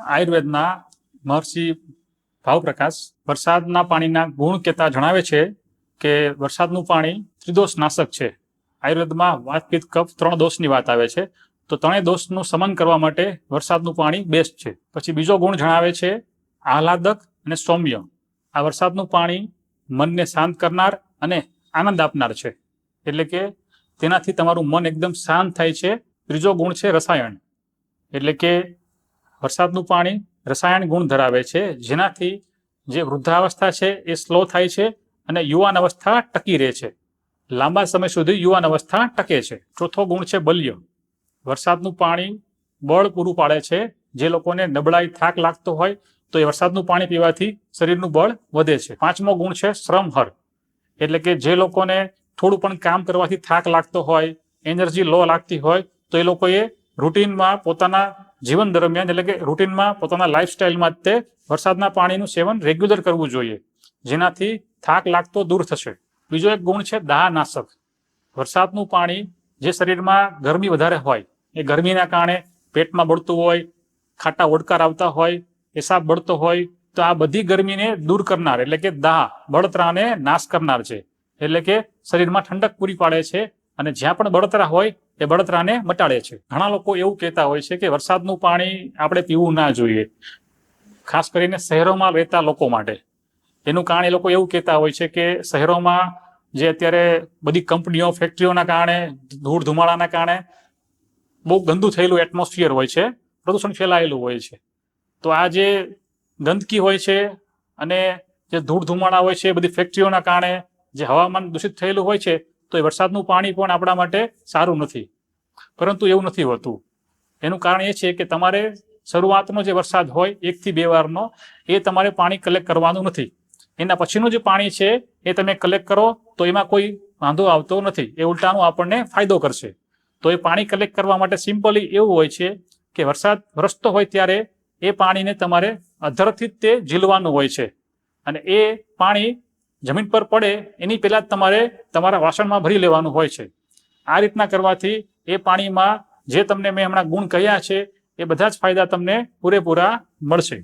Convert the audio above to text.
આયુર્વેદના મહર્ષિ ભાવપ્રકાશ વરસાદના પાણીના ગુણ કહેતા જણાવે છે કે વરસાદનું પાણી ત્રિદોષનાશક છે. આયુર્વેદમાં વાત પિત્ત કફ 3 દોષની વાત આવે છે, તો 3 દોષનું શમન કરવા માટે વરસાદનું પાણી બેસ્ટ છે. પછી બીજો ગુણ જણાવે છે આહલાદક અને સૌમ્ય. આ વરસાદનું પાણી મનને શાંત કરનાર અને આનંદ આપનાર છે, એટલે કે તેનાથી તમારું મન એકદમ શાંત થાય છે. ત્રીજો ગુણ છે રસાયણ, એટલે કે વરસાદનું પાણી રસાયણ ગુણ ધરાવે છે, જેનાથી જે વૃદ્ધાવસ્થા છે એ સ્લો થાય છે અને યુવાન અવસ્થા ટકી રહે છે. લાંબા સમય સુધી યુવાન અવસ્થા ટકે છે. ચોથો ગુણ છે બલ્ય. વરસાદનું પાણી બળ પૂરું પાડે છે. જે લોકોને નબળાઈ થાક લાગતો હોય તો એ વરસાદનું પાણી પીવાથી શરીરનું બળ વધે છે. પાંચમો ગુણ છે શ્રમહર, એટલે કે જે લોકોને થોડું પણ કામ કરવાથી થાક લાગતો હોય, એનર્જી લો લાગતી હોય, તો એ લોકોએ રૂટીનમાં પોતાના જીવન દરમિયાન, એટલે કે રૂટીનમાં પોતાના લાઈફસ્ટાઈલમાં તે વરસાદના પાણીનું સેવન રેગ્યુલર કરવું જોઈએ, જેનાથી થાક લાગતો દૂર થશે. બીજો એક ગુણ છે દાહનાશક. વરસાદનું પાણી જે શરીરમાં ગરમી વધારે હોય, એ ગરમીના કારણે પેટમાં બળતું હોય, ખાટા ઓડકાર આવતા હોય, પેશાબ બળતો હોય, તો આ બધી ગરમીને દૂર કરનાર, એટલે કે દાહ બળતરાને નાશ કરનાર છે. એટલે કે શરીરમાં ઠંડક પૂરી પાડે છે અને જ્યાં પણ બળતરા હોય એ બળતરાને મટાડે છે. ઘણા લોકો એવું કહેતા હોય છે કે વરસાદનું પાણી આપણે પીવું ના જોઈએ, ખાસ કરીને શહેરોમાં રહેતા લોકો માટે. એનું કારણ એ લોકો એવું કહેતા હોય છે કે શહેરોમાં જે અત્યારે બધી કંપનીઓ, ફેક્ટરીઓના કારણે, ધૂળ ધુમાડાના કારણે બહુ ગંદુ થયેલું એટમોસ્ફિયર હોય છે, પ્રદૂષણ ફેલાયેલું હોય છે. તો આ જે ગંદકી હોય છે અને જે ધૂળ ધુમાડા હોય છે, બધી ફેક્ટરીઓના કારણે જે હવામાન દૂષિત થયેલું હોય છે, તો એ વરસાદનું પાણી પણ આપણા માટે સારું નથી. પરંતુ એવું નથી હોતું. એનું કારણ એ છે કે તમારે શરૂઆતનો જે વરસાદ હોય 1 થી 2 વારનો, એ તમારે પાણી કલેક્ટ કરવાનું નથી. એના પછીનું જે પાણી છે એ તમે કલેક્ટ કરો તો એમાં કોઈ વાંધો આવતો નથી, એ ઉલટાનું આપણને ફાયદો કરશે. તો એ પાણી કલેક્ટ કરવા માટે સિમ્પલી એવું હોય છે કે વરસાદ વરસતો હોય ત્યારે એ પાણીને તમારે અધરથી જ તે ઝીલવાનું હોય છે, અને એ પાણી જમીન પર પડે એની પહેલા જ તમારે તમારા વાસણમાં ભરી લેવાનું હોય છે. આ રીતના કરવાથી એ પાણીમાં જે તમને મેં હમણાં ગુણ કહ્યા છે એ બધા જ ફાયદા તમને પૂરેપૂરા મળશે.